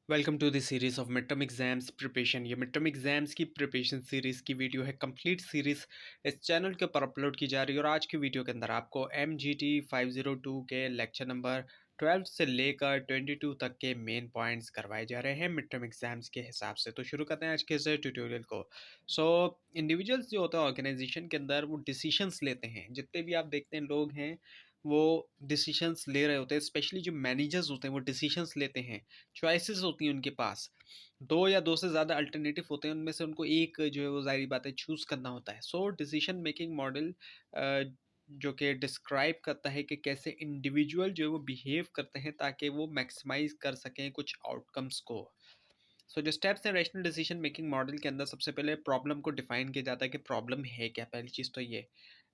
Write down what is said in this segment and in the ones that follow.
Welcome to the series of mid term exams preparation. ये mid term exams की preparation series की video है। Complete series इस channel के ऊपर अपलोड की जा रही है और आज की वीडियो के अंदर आपको MGT 502 के लेक्चर नंबर 12 से लेकर 22 तक के मेन पॉइंट्स करवाए जा रहे हैं मिड टर्म एग्जाम्स के हिसाब से। तो शुरू करते हैं आज के इस ट्यूटोरियल को। सो इंडिविजुअल्स जो होता है ऑर्गेनाइजेशन के अंदर वो डिसीशंस लेते हैं। जितने भी आप देखते हैं लोग हैं वो डिसीशंस ले रहे होते हैं। स्पेशली जो मैनेजर्स होते हैं वो डिसीशंस लेते हैं। चॉइसेस होती हैं उनके पास, दो या दो से ज़्यादा अल्टरनेटिव होते हैं, उनमें से उनको एक जो है वो ज़ाहिर बात है चूज़ करना होता है। सो डिसीजन मेकिंग मॉडल जो कि डिस्क्राइब करता है कि कैसे इंडिविजुअल जो है वो बिहेव करते हैं ताकि वो मैक्सिमाइज कर सकें कुछ आउटकम्स को। सो जो स्टेप्स हैं रैशनल डिसीजन मेकिंग मॉडल के अंदर, सबसे पहले प्रॉब्लम को डिफाइन किया जाता है कि प्रॉब्लम है क्या। पहली चीज़ तो ये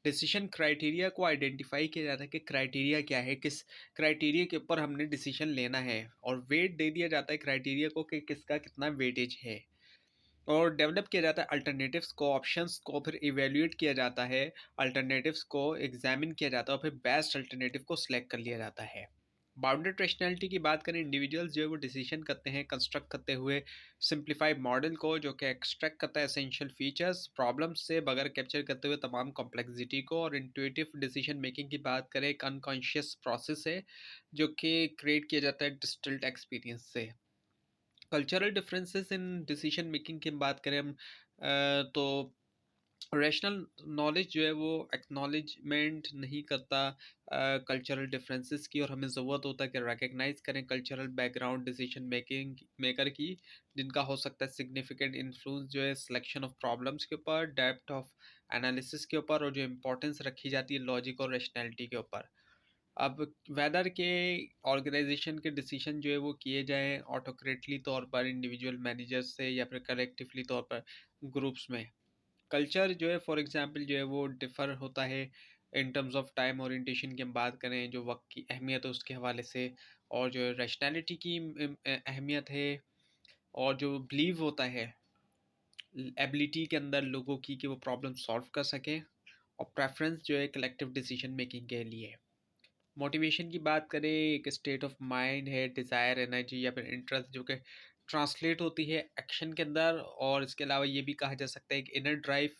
डिसीजन क्राइटेरिया को आइडेंटिफाई किया जाता है कि क्राइटेरिया क्या है, किस क्राइटेरिया के ऊपर हमने डिसीजन लेना है, और वेट दे दिया जाता है क्राइटेरिया को कि किसका कितना वेटेज है। और डेवलप किया जाता है अल्टरनेटिव्स को, ऑप्शंस को फिर इवेल्युएट किया जाता है, अल्टरनेटिव्स को एग्जामिन किया जाता है और फिर बेस्ट अल्टरनेटिव को सिलेक्ट कर लिया जाता है। बाउंडेड रेशनैलिटी की बात करें, इंडिविजुअल्स जो है वो डिसीजन करते हैं कंस्ट्रक्ट करते हुए सिंप्लीफाइड मॉडल को, जो कि एक्सट्रैक्ट करता है एसेंशियल फीचर्स प्रॉब्लम्स से बगैर कैप्चर करते हुए तमाम कॉम्प्लेक्सिटी को। और इंट्यूटिव डिसीजन मेकिंग की बात करें, एक अनकॉन्शियस प्रोसेस है जो कि क्रिएट किया जाता है डिस्टिल्ड एक्सपीरियंस से। Cultural differences in decision making की हम बात करें हम तो रैशनल नॉलेज जो है वो एक्नॉलेजमेंट नहीं करता कल्चरल डिफरेंसेस की, और हमें ज़रूरत होता है कि रिकग्नाइज करें cultural background decision making maker की, जिनका हो सकता है सिग्निफिकेंट इन्फ्लुएंस जो है सिलेक्शन ऑफ प्रॉब्लम्स के ऊपर, डेप्थ ऑफ एनालिसिस के ऊपर, और जो इंपॉर्टेंस रखी जाती है लॉजिक और रैशनैलिटी के ऊपर। अब वेदर के ऑर्गेनाइजेशन के डिसीजन जो है वो किए जाएँ ऑटोक्रेटली तौर पर इंडिविजुअल मैनेजर्स से या फिर कलेक्टिवली तौर पर ग्रुप्स में। कल्चर जो है फॉर एग्जांपल जो है वो डिफ़र होता है in terms of time orientation की हम बात करें, जो वक़्त की अहमियत है उसके हवाले से, और जो रैशनैलिटी की अहमियत है, और जो बिलीव होता है एबिलिटी के अंदर लोगों की कि वो प्रॉब्लम सॉल्व कर सकें, और प्रेफ़रेंस जो है कलेक्टिव डिसीजन मेकिंग के लिए। मोटिवेशन की बात करें, एक स्टेट ऑफ माइंड है, डिज़ायर, एनर्जी या फिर इंटरेस्ट जो कि ट्रांसलेट होती है एक्शन के अंदर। और इसके अलावा ये भी कहा जा सकता है एक इनर ड्राइव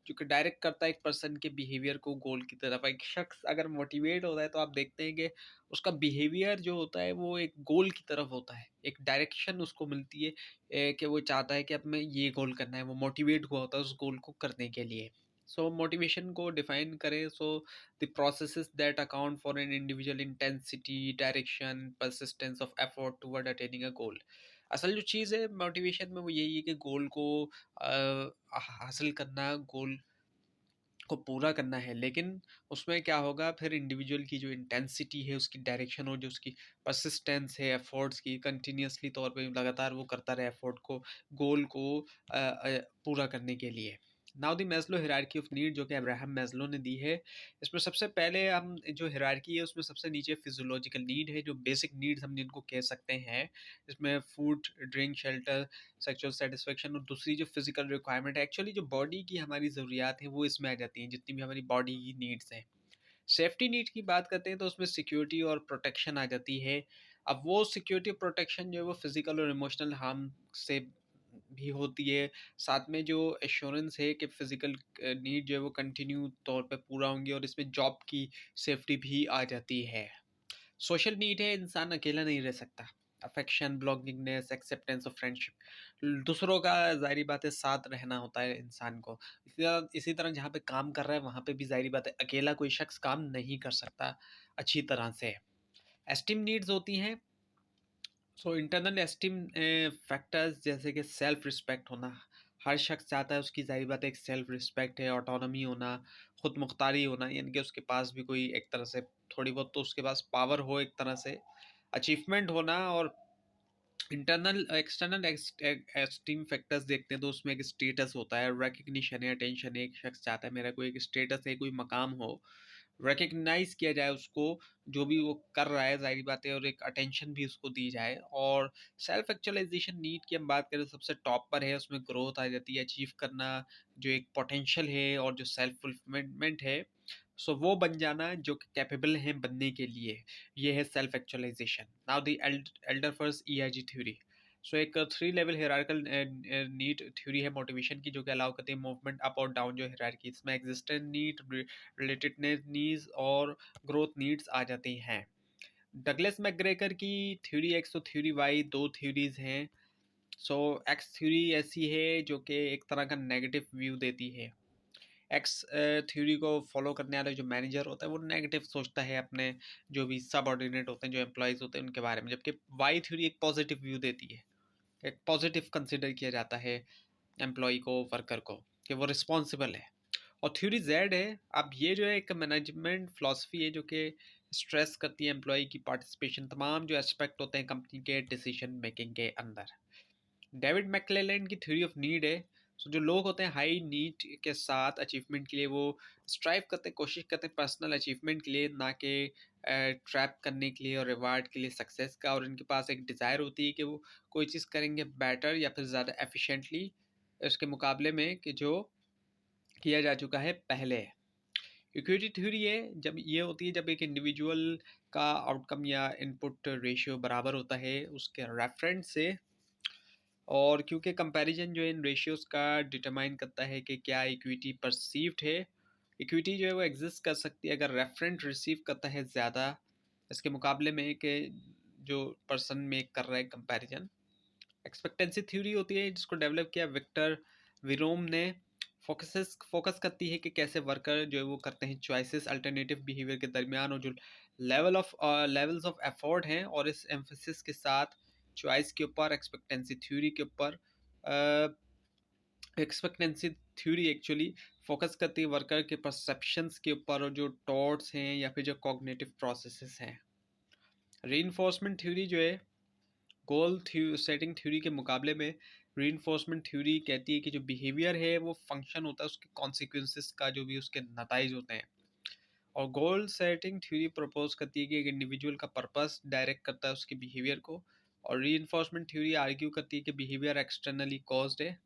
जो कि डायरेक्ट करता है एक पर्सन के बिहेवियर को गोल की तरफ। एक शख्स अगर मोटिवेट होता है तो आप देखते हैं कि उसका बिहेवियर जो होता है वो एक गोल की तरफ होता है, एक डायरेक्शन उसको मिलती है कि वो चाहता है कि अब मैं ये गोल करना है, वो मोटिवेट हुआ होता है उस गोल को करने के लिए। सो मोटिवेशन को डिफाइन करें, सो the processes that account for an individual intensity, direction, persistence of effort toward attaining a goal। असल जो चीज़ है मोटिवेशन में वो यही है कि गोल को हासिल करना, गोल को पूरा करना है। लेकिन उसमें क्या होगा फिर इंडिविजुअल की जो इंटेंसिटी है, उसकी डायरेक्शन, और जो उसकी परसिस्टेंस है एफर्ट्स की, कंटिन्यूअसली तौर पे लगातार वो करता रहे एफर्ट को, गोल को पूरा करने के लिए। Now the Maslow hierarchy of need जो कि अब्राहम मैस्लो ने दी है, इसमें सबसे पहले हम जो हायरार्की है उसमें सबसे नीचे फिजियोलॉजिकल नीड है, जो बेसिक नीड्स हम जिनको कह सकते हैं। इसमें food, drink, shelter, sexual satisfaction, और दूसरी जो फिजिकल रिक्वायरमेंट है, एक्चुअली जो बॉडी की हमारी ज़रूरियात हैं वो इसमें आ जाती हैं, जितनी भी हमारी बॉडी की नीड्स हैं। सेफ्टी नीड की बात करते हैं तो उसमें सिक्योरिटी और प्रोटेक्शन आ जाती है। अब वो सिक्योरिटी और प्रोटेक्शन जो है वो फिजिकल और इमोशनल हार्म से भी होती है। साथ में जो एश्योरेंस है कि फिजिकल नीड जो है वो कंटिन्यू तौर पे पूरा होंगी, और इसमें जॉब की सेफ्टी भी आ जाती है। सोशल नीड है, इंसान अकेला नहीं रह सकता। Affection, belongingness, acceptance of friendship, दूसरों का ज़ाहिर बात है साथ रहना होता है इंसान को। इसी तरह जहाँ पे काम कर रहा है वहाँ पे भी ज़ाहिर बात है अकेला कोई शख्स काम नहीं कर सकता अच्छी तरह से। एस्टीम नीड्स होती हैं, सो इंटरनल एस्टीम फैक्टर्स जैसे कि सेल्फ रिस्पेक्ट होना। हर शख्स चाहता है उसकी ज़ाहिर बात है एक सेल्फ रिस्पेक्ट है, ऑटोनॉमी होना, खुद मुख्तारी होना, यानी कि उसके पास भी कोई एक तरह से थोड़ी बहुत तो उसके पास पावर हो एक तरह से, अचीवमेंट होना। और इंटरनल एक्सटर्नल एस्टीम फैक्टर्स देखते हैं तो उसमें एक स्टेटस होता है, रिकग्निशन है, अटेंशन है। एक शख्स चाहता है मेरा कोई एक स्टेटस है, कोई मकाम हो, रिकग्नाइज किया जाए उसको, जो भी वो कर रहा है ज़ाहिर बात है, और एक अटेंशन भी उसको दी जाए। और सेल्फ एक्चुअलाइजेशन नीड की हम बात करें तो सबसे टॉप पर है, उसमें ग्रोथ आ जाती है, अचीव करना, जो एक पोटेंशियल है और जो सेल्फ फुलफिलमेंट है, सो वो बन जाना जो कैपेबल है बनने के लिए, ये है self actualization. Now the Alderfer's ERG theory. So एक 3 लेवल हायरार्किकल नीड थ्योरी है मोटिवेशन की, जो कि अलाउ करती है मूवमेंट अप और डाउन जो हायरार्की। इसमें एग्जिस्टेंट नीड, रिलेटेडनेस नीड्स और ग्रोथ नीड्स आ जाती हैं। डगलस मैकग्रेगर की थ्योरी एक्स और थ्योरी वाई, दो थ्योरीज हैं। सो एक्स थ्योरी ऐसी है जो कि एक तरह का नेगेटिव व्यू देती है। एक्स थ्योरी को फॉलो करने वाला जो मैनेजर होता है वो नेगेटिव सोचता है अपने जो भी सबऑर्डिनेट होते हैं, जो एम्प्लॉयज़ होते हैं उनके बारे में, जबकि वाई थ्योरी एक पॉजिटिव व्यू देती है। एक पॉजिटिव कंसिडर किया जाता है एम्प्लॉय को, वर्कर को, कि वो रिस्पॉन्सिबल है। और थ्योरी जेड है, अब ये जो है एक मैनेजमेंट फिलॉसफी है जो कि स्ट्रेस करती है एम्प्लॉय की पार्टिसिपेशन तमाम जो एस्पेक्ट होते हैं कंपनी के डिसीजन मेकिंग के अंदर। डेविड मैकक्लेलैंड की थ्योरी ऑफ नीड है। सो जो लोग होते हैं हाई नीड के साथ अचीवमेंट के लिए वो स्ट्राइव करते हैं, कोशिश करते हैं पर्सनल अचीवमेंट के लिए, ना कि ट्रैप करने के लिए और रिवार्ड के लिए सक्सेस का। और इनके पास एक डिज़ायर होती है कि वो कोई चीज़ करेंगे बेटर या फिर ज़्यादा एफिशिएंटली उसके मुकाबले में कि जो किया जा चुका है पहले। इक्विटी थ्योरी है जब ये होती है जब एक इंडिविजुअल का आउटकम या इनपुट रेशियो बराबर होता है उसके रेफरेंस से, और क्योंकि कंपैरिजन जो है इन रेशियोज़ का डिटरमाइन करता है कि क्या इक्विटी परसीव्ड है। इक्विटी जो है वो एग्जिस्ट कर सकती है अगर रेफरेंट रिसीव करता है ज़्यादा इसके मुकाबले में कि जो पर्सन मेक कर रहा है कंपैरिजन। एक्सपेक्टेंसी थ्योरी होती है जिसको डेवलप किया विक्टर विरोम ने। फोकस करती है कि कैसे वर्कर जो है वो करते हैं चॉइसेस अल्टरनेटिव बिहेवियर के दरमियान, और जो लेवल्स ऑफ एफर्ट हैं, और इस एम्फोसिस के साथ चॉइस के ऊपर, एक्सपेक्टेंसी थ्योरी के ऊपर। एक्सपेक्टेंसी थ्योरी एक्चुअली फोकस करती है वर्कर के परसेप्शंस के ऊपर और जो थॉट्स हैं या फिर जो कॉग्निटिव प्रोसेसेस हैं। रीइंफोर्समेंट थ्योरी जो है गोल सेटिंग थ्योरी के मुकाबले में रीइंफोर्समेंट थ्योरी कहती है कि जो बिहेवियर है वो फंक्शन होता है उसके कॉन्सिक्वेंसेस का, जो भी उसके नताइज होते हैं। और गोल सेटिंग थ्योरी प्रपोज करती है कि एक इंडिविजुअल का पर्पस डायरेक्ट करता है उसके बिहेवियर को। और रीइंफोर्समेंट थ्योरी आर्ग्यू करती है कि बिहेवियर एक्सटर्नली कॉज्ड है।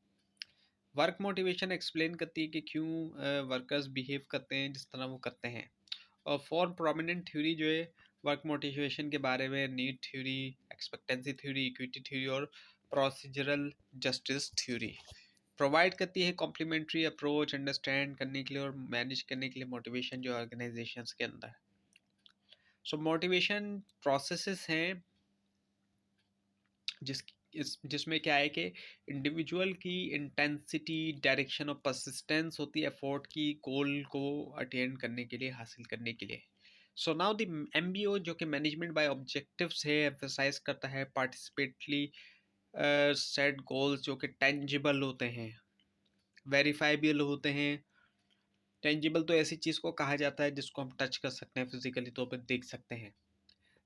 वर्क मोटिवेशन एक्सप्लेन करती है कि क्यों वर्कर्स बिहेव करते हैं जिस तरह वो करते हैं। और फॉर प्रोमिनेंट थ्योरी जो है वर्क मोटिवेशन के बारे में need theory, expectancy theory, equity theory और प्रोसीजरल जस्टिस थ्योरी प्रोवाइड करती है कॉम्प्लीमेंट्री अप्रोच अंडरस्टैंड करने के लिए और मैनेज करने के लिए मोटिवेशन जो ऑर्गेनाइजेशंस के अंदर। सो मोटिवेशन प्रोसेसेस हैं जिसमें क्या है कि इंडिविजुअल की इंटेंसिटी, डायरेक्शन और परसिस्टेंस होती है एफर्ट की गोल को अटेन करने के लिए, हासिल करने के लिए। सो नाउ द एमबीओ जो कि मैनेजमेंट बाय ऑब्जेक्टिव्स है, एम्फसाइज करता है पार्टिसिपेटली सेट गोल्स जो कि टेंजिबल होते हैं, वेरीफाइबल होते हैं। टेंजिबल तो ऐसी चीज़ को कहा जाता है जिसको हम टच कर सकते हैं, फिजिकली तौर पर देख सकते हैं।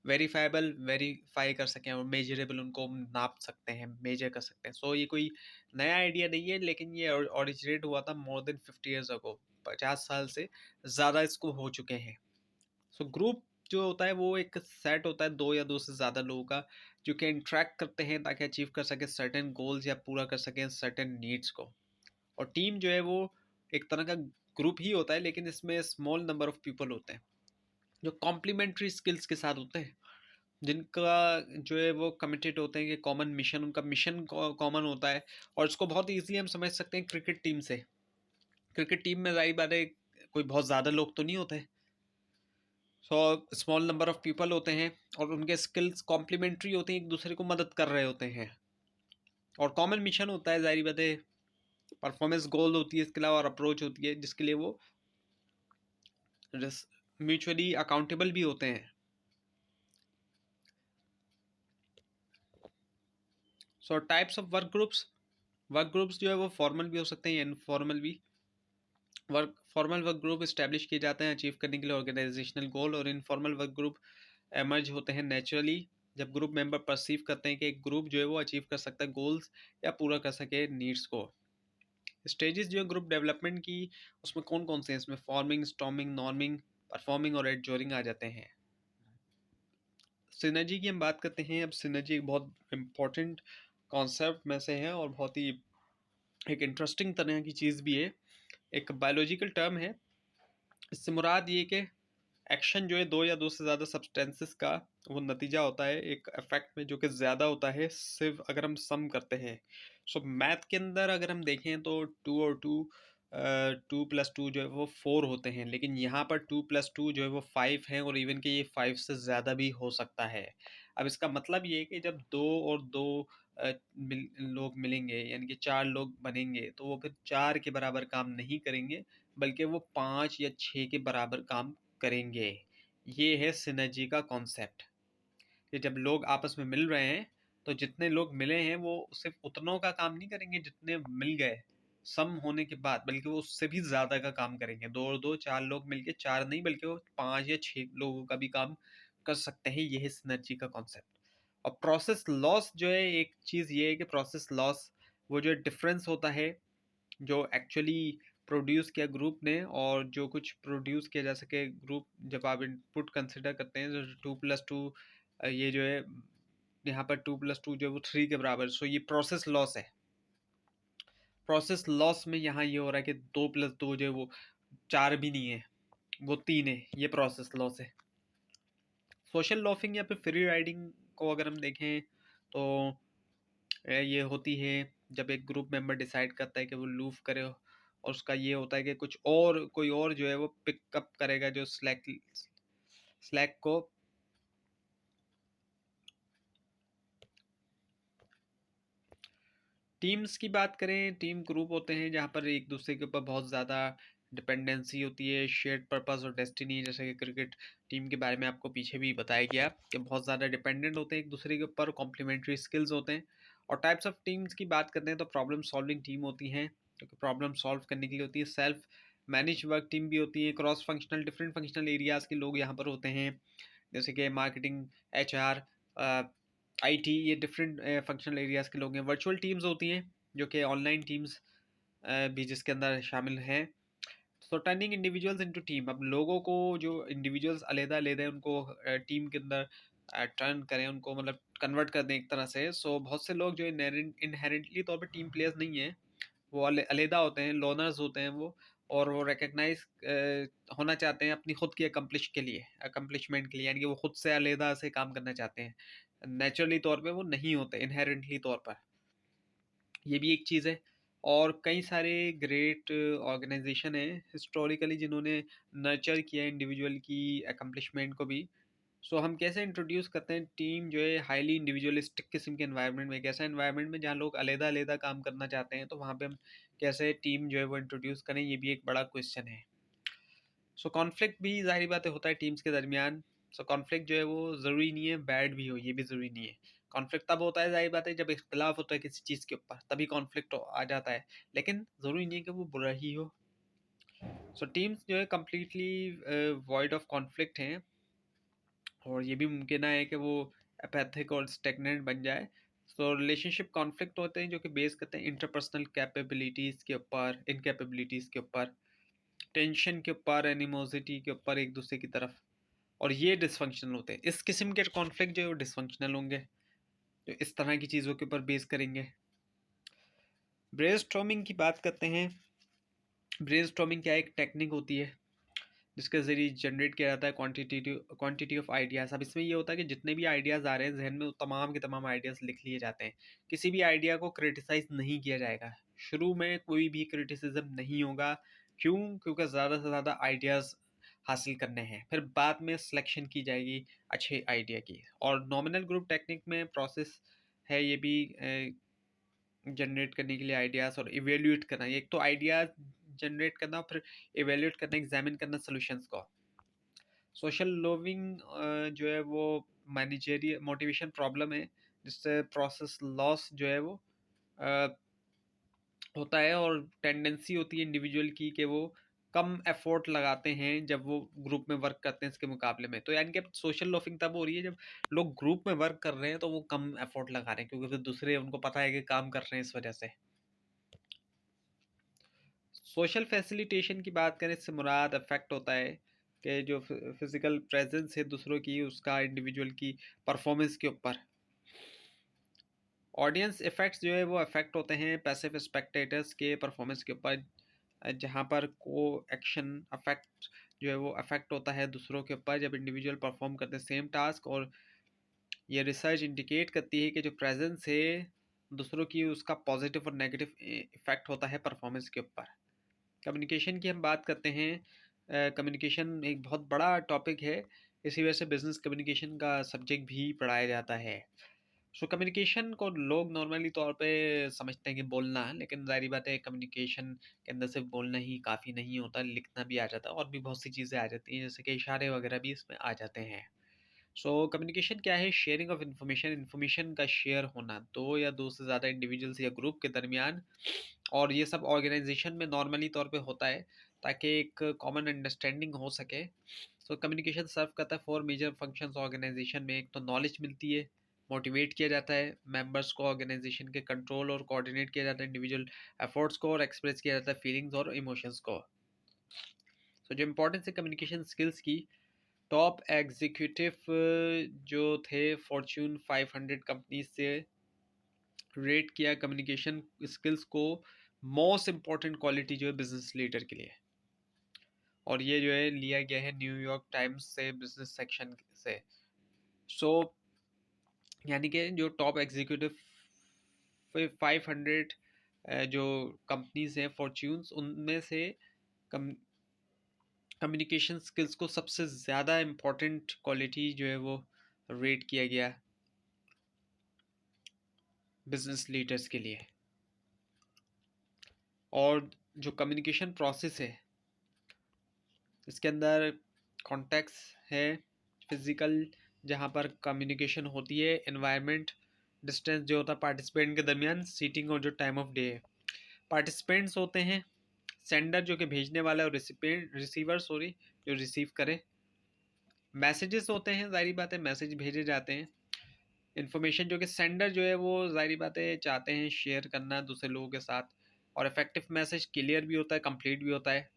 वेरीफाइबल वेरीफाई कर सकें, और मेजरेबल उनको हम नाप सकते हैं, मेजर कर सकते हैं। सो ये कोई नया आइडिया नहीं है, लेकिन ये ओरिजिनेट हुआ था मोर देन 50 ईयर्स अगो, 50 साल से ज़्यादा इसको हो चुके हैं। सो ग्रुप जो होता है वो एक सेट होता है दो या दो से ज़्यादा लोगों का, जो कि इंट्रैक्ट करते हैं ताकि अचीव कर सके सर्टेन गोल्स या पूरा कर सकें सर्टेन नीड्स को। और टीम जो है वो एक तरह का ग्रुप ही होता है, लेकिन इसमें स्मॉल नंबर ऑफ पीपल होते हैं जो कॉम्प्लीमेंट्री स्किल्स के साथ होते हैं, जिनका जो है वो कमिटेड होते हैं कि कॉमन मिशन, उनका मिशन कॉमन होता है। और इसको बहुत ईजिली हम समझ सकते हैं क्रिकेट टीम से। क्रिकेट टीम में जाहिर बात है कोई बहुत ज़्यादा लोग तो नहीं होते, so small number of people होते हैं, और उनके स्किल्स कॉम्प्लीमेंट्री होते हैं, एक दूसरे को मदद कर रहे होते हैं। और कॉमन मिशन होता है, जाहिर बात है परफॉर्मेंस गोल होती है, इसके अलावा और अप्रोच होती है जिसके लिए वो म्यूचुअली अकाउंटेबल भी होते हैं। सो टाइप्स ऑफ वर्क ग्रुप्स जो है वो फॉर्मल भी हो सकते हैं, इनफॉर्मल भी। फॉर्मल वर्क ग्रुप इस्टेब्लिश किए जाते हैं अचीव करने के लिए ऑर्गेनाइजेशनल गोल, और इनफॉर्मल वर्क ग्रुप एमर्ज होते हैं नेचुरली जब ग्रुप मेंबर परसीव करते हैं कि एक ग्रुप जो है वो अचीव कर सकता है गोल्स या पूरा कर सके नीड्स को। स्टेजेस जो है ग्रुप डेवलपमेंट की, उसमें कौन कौन से हैं, इसमें फॉर्मिंग, स्टॉर्मिंग, नॉर्मिंग, परफॉर्मिंग और एडजोरिंग आ जाते हैं। सिनर्जी की हम बात करते हैं। अब सिनर्जी एक बहुत इम्पोर्टेंट कॉन्सेप्ट में से है और बहुत ही एक इंटरेस्टिंग तरह की चीज़ भी है, एक बायोलॉजिकल टर्म है। इससे मुराद ये कि एक्शन जो है 2 या 2 से ज़्यादा सब्सटेंसेस का वो नतीजा होता है एक इफेक्ट में, जो कि ज़्यादा होता है सिर्फ अगर हम सम करते हैं। सो मैथ के अंदर अगर हम देखें तो 2 और 2 2 प्लस 2 जो है वो 4 होते हैं, लेकिन यहाँ पर 2 प्लस 2 जो है वो 5 है, और इवन कि ये 5 से ज़्यादा भी हो सकता है। अब इसका मतलब ये है कि जब 2 और 2 लोग मिलेंगे, यानी कि 4 लोग बनेंगे, तो वो फिर 4 के बराबर काम नहीं करेंगे, बल्कि वो 5 या 6 के बराबर काम करेंगे। ये है सिनर्जी का कॉन्सेप्ट, कि जब लोग आपस में मिल रहे हैं, तो जितने लोग मिले हैं वो सिर्फ उतनों का काम नहीं करेंगे जितने मिल गए सम होने के बाद, बल्कि वो उससे भी ज़्यादा का काम करेंगे। 2 और 2 4 लोग मिलके 4 नहीं, बल्कि वो 5 या 6 लोगों का भी काम कर सकते हैं। ये है सिनर्जी का कॉन्सेप्ट। और प्रोसेस लॉस जो है, एक चीज़ ये है कि प्रोसेस लॉस वो जो डिफरेंस होता है जो एक्चुअली प्रोड्यूस किया ग्रुप ने, और जो कुछ प्रोड्यूस किया जा सके ग्रुप, जब आप इनपुट कंसिडर करते हैं, तो 2+2 ये जो है यहाँ पर 2+2 जो है वो 3 के बराबर। सो ये प्रोसेस लॉस है। प्रोसेस लॉस में यहाँ ये हो रहा है कि 2+2 जो है वो 4 भी नहीं है, वो 3 है। ये प्रोसेस लॉस है। सोशल लॉफिंग या फिर फ्री राइडिंग को अगर हम देखें, तो ये होती है जब एक ग्रुप मेंबर डिसाइड करता है कि वो लूफ करे, और उसका ये होता है कि कुछ और कोई और जो है वो पिकअप करेगा जो स्लैक स्लैक को। टीम्स की बात करें, टीम ग्रुप होते हैं जहाँ पर एक दूसरे के ऊपर बहुत ज़्यादा डिपेंडेंसी होती है, शेयर्ड पर्पस और डेस्टिनी। जैसे कि क्रिकेट टीम के बारे में आपको पीछे भी बताया गया कि बहुत ज़्यादा डिपेंडेंट होते हैं एक दूसरे के ऊपर, कॉम्प्लीमेंट्री स्किल्स होते हैं। और टाइप्स ऑफ टीम्स की बात करते हैं तो प्रॉब्लम सॉल्विंग टीम होती हैं, क्योंकि प्रॉब्लम सॉल्व करने के लिए होती है। सेल्फ मैनेज वर्क टीम भी होती है। Cross functional different functional areas के लोग यहाँ पर होते हैं, जैसे कि मार्केटिंग, एचआर, आईटी, ये डिफरेंट फंक्शनल एरियाज़ के लोग हैं। वर्चुअल टीम्स होती हैं जो कि ऑनलाइन टीम्स भी जिसके अंदर शामिल हैं। सो टर्निंग इंडिविजुअल्स इनटू टीम, अब लोगों को जो इंडिविजुअल्स अलग-अलग हैं उनको टीम के अंदर टर्न करें, उनको मतलब कन्वर्ट कर दें एक तरह से। सो बहुत से लोग जो इनहेरेंटली तौर पे टीम प्लेयर्स नहीं हैं, वो अलहदा होते हैं, लोनर्स होते हैं वो, और वो रिकग्नाइज होना चाहते हैं अपनी खुद की अकम्पलिशमेंट के लिए, यानी कि वो खुद से अलहदा से काम करना चाहते हैं। नेचुरली तौर पे वो नहीं होते, इनहेरेंटली तौर पर। ये भी एक चीज़ है। और कई सारे ग्रेट ऑर्गेनाइजेशन हैं हिस्टोरिकली जिन्होंने नर्चर किया इंडिविजुअल की अकम्पलिशमेंट को भी। सो हम कैसे इंट्रोड्यूस करते हैं टीम जो है हाईली इंडिविजुअलिस्टिक किस्म के एनवायरनमेंट में, एक ऐसा एनवायरनमेंट में जहाँ लोग अलग-अलग काम करना चाहते हैं, तो वहाँ पे हम कैसे टीम जो है वो इंट्रोड्यूस करें, ये भी एक बड़ा क्वेश्चन है। सो कॉन्फ्लिक्ट भी ज़ाहिर बात है होता है टीम्स के दरमियान। सो कॉन्फ्लिक्ट जो है वो ज़रूरी नहीं है बैड भी हो, ये भी ज़रूरी नहीं है। कॉन्फ्लिक्ट तब होता है ज़ाहिर बात है जब इख्तिलाफ होता है किसी चीज़ के ऊपर, तभी कॉन्फ्लिक्ट आ जाता है, लेकिन ज़रूरी नहीं है कि वो बुरा ही हो। सो टीम्स जो है कम्प्लीटली वॉइड ऑफ कॉन्फ्लिक्ट हैं, और ये भी मुमकिन है कि वो एपैथिक और स्टेगनेंट बन जाए। सो रिलेशनशिप कॉन्फ्लिक्ट होते हैं जो कि बेस करते हैं इंटरपर्सनल कैपेबिलिटीज़ के ऊपर, इनकैपेबिलिटीज़ के ऊपर, टेंशन के ऊपर, एनिमोसिटी के ऊपर एक दूसरे की तरफ, और ये डिसफंक्शनल होते हैं। इस किस्म के कॉन्फ्लिक्ट जो है वो डिसफंक्शनल होंगे, जो इस तरह की चीज़ों के ऊपर बेस करेंगे। ब्रेनस्टॉर्मिंग की बात करते हैं। ब्रेनस्टॉर्मिंग क्या एक टेक्निक होती है जिसके ज़रिए जनरेट किया जाता है क्वांटिटी ऑफ आइडियाज़। अब इसमें ये होता है कि जितने भी आइडियाज़ आ रहे हैं जहन में, वो तमाम के तमाम आइडियाज़ लिख लिए जाते हैं। किसी भी आइडिया को क्रिटिसाइज़ नहीं किया जाएगा, शुरू में कोई भी क्रिटिसिज्म नहीं होगा। क्यों? क्योंकि ज़्यादा से ज़्यादा आइडियाज़ हासिल करने हैं, फिर बाद में सिलेक्शन की जाएगी अच्छे आइडिया की। और नॉमिनल ग्रुप टेक्निक में प्रोसेस है ये भी जनरेट करने के लिए आइडियाज़ और इवेल्यूएट करना। एक तो आइडियाज़ जनरेट करना, फिर इवेल्यूएट करना, एग्जामिन करना सॉल्यूशंस को। सोशल लोविंग जो है वो मैनेजरियल मोटिवेशन प्रॉब्लम है, जिससे प्रोसेस लॉस जो है वो अ, होता है, और टेंडेंसी होती है इंडिविजुअल की कि वो कम एफर्ट लगाते हैं जब वो ग्रुप में वर्क करते हैं इसके मुकाबले में। तो यानी कि सोशल लोफिंग तब हो रही है जब लोग ग्रुप में वर्क कर रहे हैं तो वो कम एफर्ट लगा रहे हैं, क्योंकि फिर दूसरे उनको पता है कि काम कर रहे हैं इस वजह से। सोशल फैसिलिटेशन की बात करें, इससे मुराद अफेक्ट होता है कि जो फिजिकल प्रेजेंस है दूसरों की, उसका इंडिविजुअल की परफॉर्मेंस के ऊपर। ऑडियंस इफेक्ट्स जो है वो अफेक्ट होते हैं पैसिव स्पेक्टेटर्स के परफॉर्मेंस के ऊपर, जहाँ पर को एक्शन अफेक्ट जो है वो अफेक्ट होता है दूसरों के ऊपर जब इंडिविजुअल परफॉर्म करते हैं सेम टास्क। और ये रिसर्च इंडिकेट करती है कि जो प्रेजेंस है दूसरों की, उसका पॉजिटिव और नेगेटिव इफेक्ट होता है परफॉर्मेंस के ऊपर। कम्युनिकेशन की हम बात करते हैं। कम्युनिकेशन एक बहुत बड़ा टॉपिक है, इसी वजह से बिजनेस कम्युनिकेशन का सब्जेक्ट भी पढ़ाया जाता है। सो कम्युनिकेशन को लोग नॉर्मली तौर पे समझते हैं कि बोलना, लेकिन ज़ाहिर बात है कम्युनिकेशन के अंदर सिर्फ बोलना ही काफ़ी नहीं होता, लिखना भी आ जाता है और भी बहुत सी चीज़ें आ जाती हैं, जैसे कि इशारे वगैरह भी इसमें आ जाते हैं। सो कम्युनिकेशन क्या है? शेयरिंग ऑफ इन्फॉर्मेशन, इन्फॉर्मेशन का शेयर होना दो या दो से ज़्यादा इंडिविजुअल्स या ग्रुप के दरमियान। और ये सब ऑर्गेनाइजेशन में नॉर्मली तौर पे होता है ताकि एक कॉमन अंडरस्टैंडिंग हो सके। सो कम्युनिकेशन सर्व करता है फोर मेजर फंक्शंस ऑर्गेनाइजेशन में। एक तो नॉलेज मिलती है, मोटिवेट किया जाता है मेंबर्स को, ऑर्गेनाइजेशन के कंट्रोल और कोऑर्डिनेट किया जाता है इंडिविजुअल एफर्ट्स को, और एक्सप्रेस किया जाता है फीलिंग्स और इमोशंस को। सो जो इम्पोर्टेंस है कम्युनिकेशन स्किल्स की, टॉप एग्जीक्यूटिव जो थे फॉर्च्यून 500 कंपनी से रेट किया कम्युनिकेशन स्किल्स को मोस्ट इम्पॉर्टेंट क्वालिटी जो है बिजनेस लीडर के लिए। और ये जो है लिया गया है न्यूयॉर्क टाइम्स से, बिजनेस सेक्शन से। सो यानी कि जो टॉप एग्जीक्यूटिव 500 जो कंपनीज हैं फॉर्च्यून्स, उनमें से कम्युनिकेशन स्किल्स को सबसे ज़्यादा इम्पोर्टेंट क्वालिटी जो है वो रेट किया गया बिजनेस लीडर्स के लिए। और जो कम्युनिकेशन प्रोसेस है इसके अंदर कॉन्टेक्स्ट है, फिजिकल जहाँ पर कम्युनिकेशन होती है, एनवायरनमेंट, डिस्टेंस जो होता है पार्टिसिपेंट के दरमियान, सीटिंग और जो टाइम ऑफ डे है। पार्टिसिपेंट्स होते हैं सेंडर जो कि भेजने वाला है, और रिसीवर सॉरी जो रिसीव करे। मैसेजेस होते हैं, जाहिर बात है मैसेज भेजे जाते हैं। इन्फॉर्मेशन जो कि सेंडर जो है वो जाहिर बात है चाहते हैं शेयर करना दूसरे लोगों के साथ। और इफेक्टिव मैसेज क्लियर भी होता है, कंप्लीट भी होता है।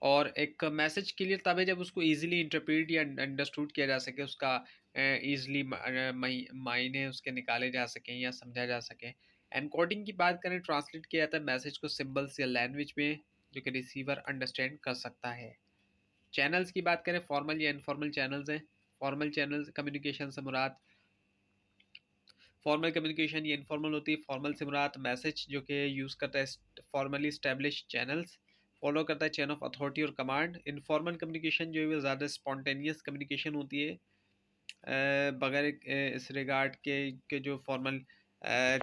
और एक मैसेज क्लियर तब है जब उसको इजीली इंटरप्रेट या अंडरस्टूड किया जा सके, उसका इजीली मायने उसके निकाले जा सकें या समझा जा सके। एनकोडिंग की बात करें, ट्रांसलेट किया जाता है मैसेज को सिंबल्स या लैंग्वेज में जो कि रिसीवर अंडरस्टैंड कर सकता है। चैनल्स की बात करें, फॉर्मल या इनफॉर्मल चैनल्स हैं। फॉर्मल चैनल्स कम्युनिकेशन से मुराद फॉर्मल कम्युनिकेशन या इनफॉर्मल होती है। फॉर्मल से मुराद मैसेज जो कि यूज़ करता है फॉर्मली स्टैब्लिश चैनल्स, फॉलो करता है चेन ऑफ अथॉरिटी और कमांड। इनफॉर्मल कम्युनिकेशन जो है वो ज़्यादा स्पॉन्टेनियस कम्युनिकेशन होती है, बगैर इस रिगार्ड के जो फॉर्मल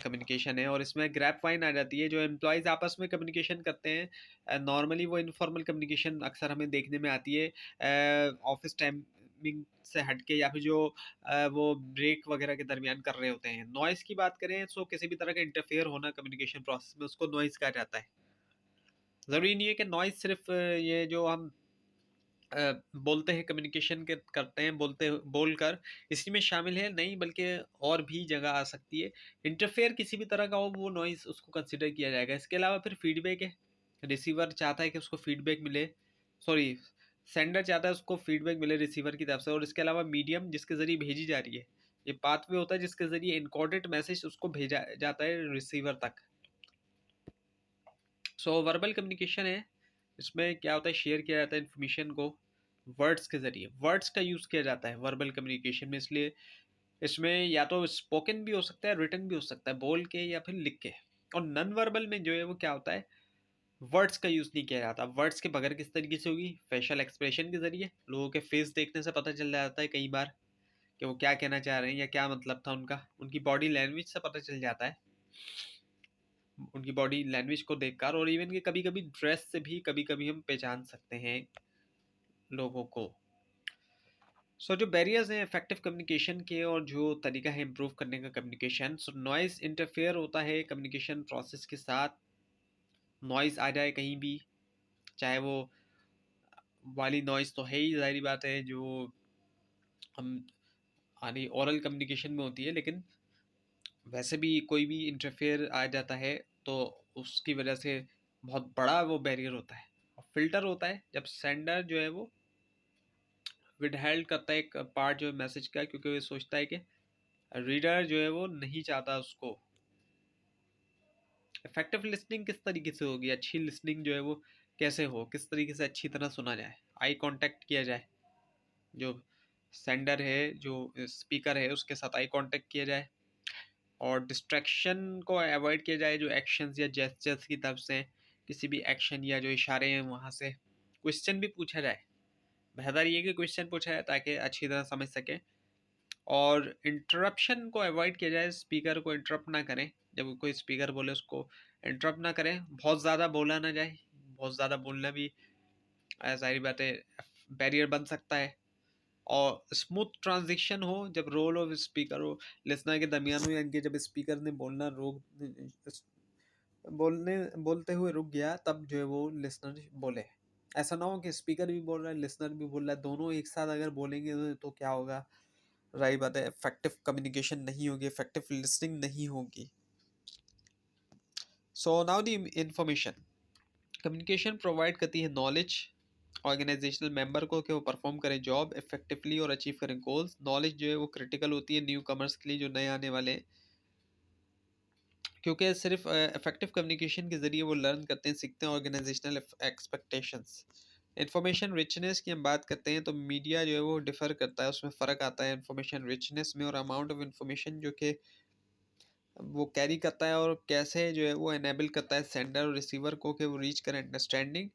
कम्युनिकेशन है। और इसमें ग्रैप वाइन आ जाती है, जो एम्प्लॉयज़ आपस में कम्युनिकेशन करते हैं नॉर्मली, वो इनफॉर्मल कम्युनिकेशन अक्सर हमें देखने में आती है ऑफिस टाइमिंग से हटके, या फिर जो वो ब्रेक वगैरह के दरमियान कर रहे होते हैं। नॉइज़ की बात करें तो किसी भी तरह का इंटरफेयर होना कम्युनिकेशन प्रोसेस में, उसको नॉइज़ कहा जाता है। ज़रूरी नहीं है कि नॉइज़ सिर्फ ये जो हम बोलते हैं कम्युनिकेशन के करते हैं बोलकर इसी में शामिल है, नहीं बल्कि और भी जगह आ सकती है। इंटरफेयर किसी भी तरह का हो वो नॉइस उसको कंसिडर किया जाएगा। इसके अलावा फिर फीडबैक है, रिसीवर चाहता है कि उसको फीडबैक मिले, सॉरी सेंडर चाहता है उसको फीडबैक मिले रिसीवर की तरफ से। और इसके अलावा मीडियम जिसके ज़रिए भेजी जा रही है, ये पाथवे होता है जिसके ज़रिए इनकोडेड मैसेज उसको भेजा जाता है रिसीवर तक। सो वर्बल कम्युनिकेशन है, इसमें क्या होता है शेयर किया जाता है इन्फॉर्मेशन को वर्ड्स के ज़रिए, वर्ड्स का यूज़ किया जाता है वर्बल कम्युनिकेशन में। इसलिए इसमें या तो स्पोकन भी हो सकता है, रिटन भी हो सकता है, बोल के या फिर लिख के। और नॉन वर्बल में जो है वो क्या होता है, वर्ड्स का यूज़ नहीं किया जाता। वर्ड्स के बगैर किस तरीके से होगी, फेशियल एक्सप्रेशन के ज़रिए, लोगों के फेस देखने से पता चल जाता है कई बार कि वो क्या कहना चाह रहे हैं या क्या मतलब था उनका। उनकी बॉडी लैंग्वेज से पता चल जाता है, उनकी बॉडी लैंग्वेज को देखकर। और इवन कि कभी कभी ड्रेस से भी कभी कभी हम पहचान सकते हैं लोगों को। सो जो बैरियर्स हैं इफेक्टिव कम्युनिकेशन के और जो तरीका है इम्प्रूव करने का कम्युनिकेशन, सो नॉइस इंटरफेयर होता है कम्युनिकेशन प्रोसेस के साथ। नॉइस आ जाए कहीं भी, चाहे वो वाली नॉइस तो है ही, जाहिर बात है जो हम हमारी ओरल कम्युनिकेशन में होती है, लेकिन वैसे भी कोई भी इंटरफेयर आ जाता है तो उसकी वजह से बहुत बड़ा वो बैरियर होता है। और फिल्टर होता है जब सेंडर जो है वो विदहेल्ड करता है एक पार्ट जो है मैसेज का, क्योंकि वो सोचता है कि रीडर जो है वो नहीं चाहता उसको। इफेक्टिव लिसनिंग किस तरीके से होगी, अच्छी लिसनिंग जो है वो कैसे हो, किस तरीके से अच्छी तरह सुना जाए, आई कांटेक्ट किया जाए, जो सेंडर है, जो स्पीकर है उसके साथ आई कांटेक्ट किया जाए, और डिस्ट्रैक्शन को अवॉइड किया जाए, जो एक्शंस या जेस्चर्स की तरफ से किसी भी एक्शन या जो इशारे हैं वहाँ से क्वेश्चन भी पूछा जाए। बेहतर ये कि क्वेश्चन पूछा जाए ताकि अच्छी तरह समझ सके, और इंटरप्शन को अवॉइड किया जाए, स्पीकर को इंटरप्ट ना करें, जब कोई स्पीकर बोले उसको इंटरप्ट ना करें, बहुत ज़्यादा बोला ना जाए, बहुत ज़्यादा बोलना भी सारी बातें बैरियर बन सकता है, और स्मूथ ट्रांजिशन हो जब रोल ऑफ स्पीकर हो लिसनर के दरमियान में, यानी कि जब स्पीकर ने बोलना रोक बोलते हुए रुक गया, तब जो है वो लिसनर बोले। ऐसा ना हो कि स्पीकर भी बोल रहा है, लिसनर भी बोल रहा है, दोनों एक साथ अगर बोलेंगे तो क्या होगा, राइट बात है, इफेक्टिव कम्युनिकेशन नहीं होगी, इफेक्टिव लिसनिंग नहीं होगी। So now the information communication provide करती है नॉलेज ऑर्गेनाइजेशनल मेंबर को कि वो परफॉर्म करें जॉब इफेक्टिवली और अचीव करें गोल्स। नॉलेज जो है वो क्रिटिकल होती है न्यू कमर्स के लिए, जो नए आने वाले हैं, क्योंकि सिर्फ इफेक्टिव कम्युनिकेशन के ज़रिए वो लर्न करते हैं, सीखते हैं ऑर्गेनाइजेशनल एक्सपेक्टेशंस। इन्फॉर्मेशन रिचनेस की हम बात करते हैं तो मीडिया जो है वो डिफ़र करता है, उसमें फ़र्क आता है इन्फॉर्मेशन रिचनेस में, और अमाउंट ऑफ इन्फॉर्मेशन जो कि वो कैरी करता है, और कैसे जो है वो एनेबल करता है सेंडर और रिसीवर को कि वो रीच करें अंडरस्टैंडिंग।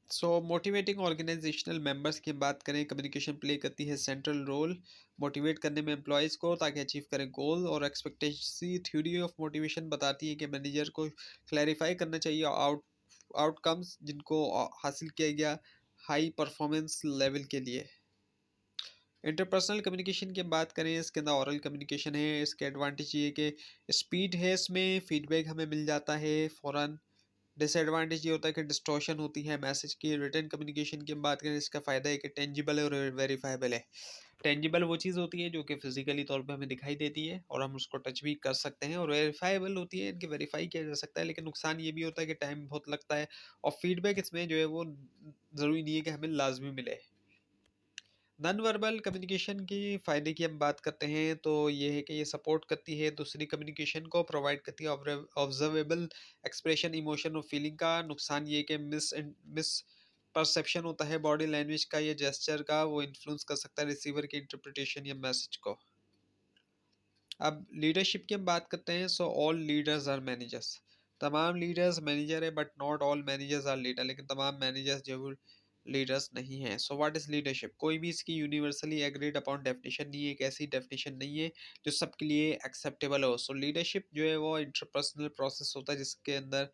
सो मोटिवेटिंग ऑर्गेनाइजेशनल मेंबर्स की बात करें, कम्युनिकेशन प्ले करती है सेंट्रल रोल मोटिवेट करने में एम्प्लॉयज़ को ताकि अचीव करें गोल, और एक्सपेक्टेंसी थ्योरी ऑफ मोटिवेशन बताती है कि मैनेजर को क्लैरिफाई करना चाहिए आउटकम्स जिनको हासिल किया गया हाई परफॉर्मेंस लेवल के लिए। इंटरपर्सनल कम्युनिकेशन की बात करें, इसके अंदर ओरल कम्युनिकेशन है, इसके एडवांटेज ये कि स्पीड है, इसमें फीडबैक हमें मिल जाता है फ़ौरन। डिसएडवांटेज ये होता है कि डिस्टॉर्शन होती है मैसेज की। रिटन कम्युनिकेशन की हम बात करें, इसका फ़ायदा है कि टेंजिबल है और वेरीफाइबल है। टेंजिबल वो चीज़ होती है जो कि फिजिकली तौर पे हमें दिखाई देती है और हम उसको टच भी कर सकते हैं, और वेरीफाइबल होती है, इनकी वेरीफाई किया जा सकता है, लेकिन नुकसान ये भी होता है कि टाइम बहुत लगता है, और फीडबैक इसमें जो है वो ज़रूरी नहीं है कि हमें लाजमी मिले। नॉन वर्बल कम्युनिकेशन की फ़ायदे की हम बात करते हैं तो ये है कि ये सपोर्ट करती है दूसरी कम्युनिकेशन को, प्रोवाइड करती है ऑब्जर्वेबल एक्सप्रेशन इमोशन और फीलिंग का। नुकसान ये कि मिस परसेप्शन होता है बॉडी लैंग्वेज का या जेस्चर का, वो इन्फ्लुएंस कर सकता है रिसीवर की इंटरप्रिटेशन या मैसेज को। अब लीडरशिप की हम बात करते हैं, so all leaders are managers. तमाम लीडर्स मैनेजर है, but not all managers are leader, लेकिन तमाम मैनेजर्स जो लीडर्स नहीं हैं। So what is leadership? कोई भी इसकी यूनिवर्सली एग्रीड अपॉन डेफिनेशन नहीं है, एक ऐसी डेफिनेशन नहीं है जो सबके लिए एक्सेप्टेबल हो। सो लीडरशिप जो है वो इंटरपर्सनल प्रोसेस होता है जिसके अंदर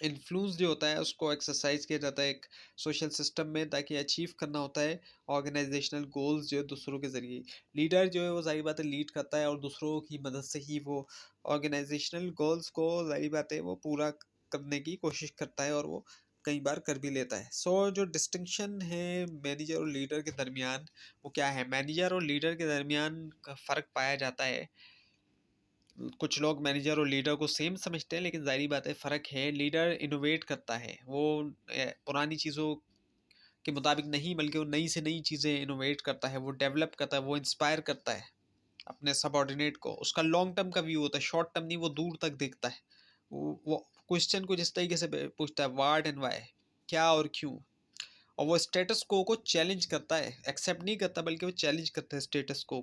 इन्फ्लुएंस जो होता है उसको एक्सरसाइज किया जाता है एक सोशल सिस्टम में, ताकि अचीव करना होता है ऑर्गेनाइजेशनल गोल्स जो है दूसरों के ज़रिए। लीडर जो है वो ज़ाहिर बात है लीड करता है, और दूसरों की मदद से ही वो ऑर्गेनाइजेशनल गोल्स को ज़ाहिर बात है वो पूरा करने की कोशिश करता है, और वो कई बार कर भी लेता है। सो जो डिस्टिंक्शन है मैनेजर और लीडर के दरमियान, वो क्या है? मैनेजर और लीडर के दरमियान का फ़र्क पाया जाता है। कुछ लोग मैनेजर और लीडर को सेम समझते हैं, लेकिन ज़ाहिर बात है फ़र्क है। लीडर इनोवेट करता है, वो पुरानी चीज़ों के मुताबिक नहीं, बल्कि वो नई से नई चीज़ें इनोवेट करता है, वो डेवलप करता है, वो इंस्पायर करता है अपने सबऑर्डिनेट को। उसका लॉन्ग टर्म का व्यू होता है, शॉर्ट टर्म नहीं, वो दूर तक देखता है। वो क्वेश्चन को जिस तरीके से पूछता है, व्हाट एंड वाई, क्या और क्यों, और वो स्टेटस को चैलेंज करता है, एक्सेप्ट नहीं करता बल्कि वो चैलेंज करता है स्टेटस को।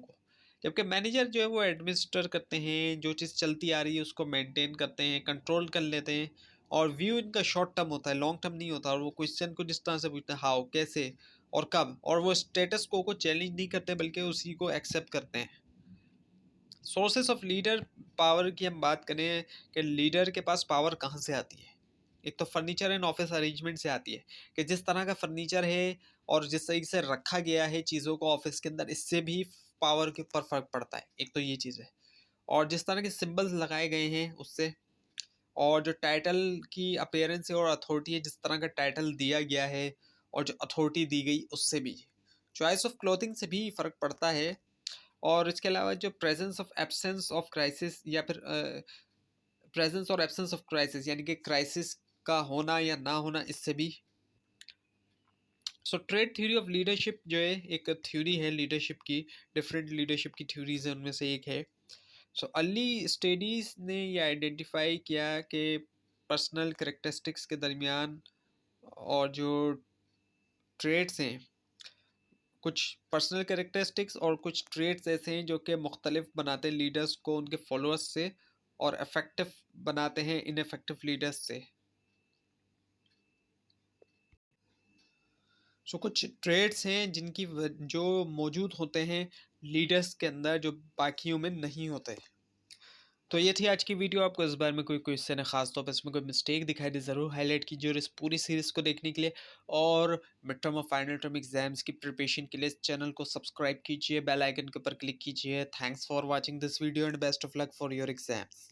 जबकि मैनेजर जो है वो एडमिनिस्टर करते हैं, जो चीज़ चलती आ रही है उसको मेंटेन करते हैं, कंट्रोल कर लेते हैं, और व्यू इनका शॉर्ट टर्म होता है, लॉन्ग टर्म नहीं होता, और वो क्वेश्चन को जिस तरह से पूछते हैं, हाउ, कैसे और कब, और वो स्टेटस को चैलेंज नहीं करते बल्कि उसी को एक्सेप्ट करते हैं। सोर्सेस ऑफ लीडर पावर की हम बात करें कि लीडर के पास पावर कहाँ से आती है? एक तो फर्नीचर एंड ऑफिस अरेंजमेंट से आती है, कि जिस तरह का फर्नीचर है और जिस तरीके से रखा गया है चीज़ों को ऑफिस के अंदर, इससे भी पावर के ऊपर फर्क पड़ता है। एक तो ये चीज़ है, और जिस तरह के सिंबल्स लगाए गए हैं उससे, और जो टाइटल की अपीयरेंस है और अथॉरिटी है, जिस तरह का टाइटल दिया गया है और जो अथॉरिटी दी गई उससे भी। चॉइस ऑफ क्लोथिंग से भी फ़र्क पड़ता है, और इसके अलावा जो presence of absence of crisis, या फिर प्रेजेंस और एब्सेंस ऑफ क्राइसिस, यानी कि क्राइसिस का होना या ना होना, इससे भी। So trade theory of leadership जो है एक थ्योरी है लीडरशिप की, डिफरेंट लीडरशिप की थ्योरीज है, उनमें से एक है। सो अर्ली स्टडीज़ ने ये आइडेंटिफाई किया कि पर्सनल कैरेक्टरिस्टिक्स के दरमियान और जो ट्रेड्स हैं, कुछ पर्सनल कैरेक्टरिस्टिक्स और कुछ ट्रेड्स ऐसे हैं जो कि मुख्तलिफ बनाते हैं लीडर्स को उनके फॉलोअर्स से, और इफ़ेक्टिव बनाते हैं इनफेक्टिव लीडर्स से। सो कुछ ट्रेड्स हैं जो मौजूद होते हैं लीडर्स के अंदर, जो बाकियों में नहीं होते। तो ये थी आज की वीडियो। आपको इस बारे में कोई क्वेश्चन है, खास तौर पर इसमें कोई मिस्टेक दिखाई दे, ज़रूर हाईलाइट कीजिए। और इस पूरी सीरीज़ को देखने के लिए और मिड टर्म और फाइनल टर्म एग्जाम्स की प्रिपरेशन के लिए इस चैनल को सब्सक्राइब कीजिए, बेल आइकन के ऊपर क्लिक कीजिए। Thanks for watching this video and best of luck for your exams.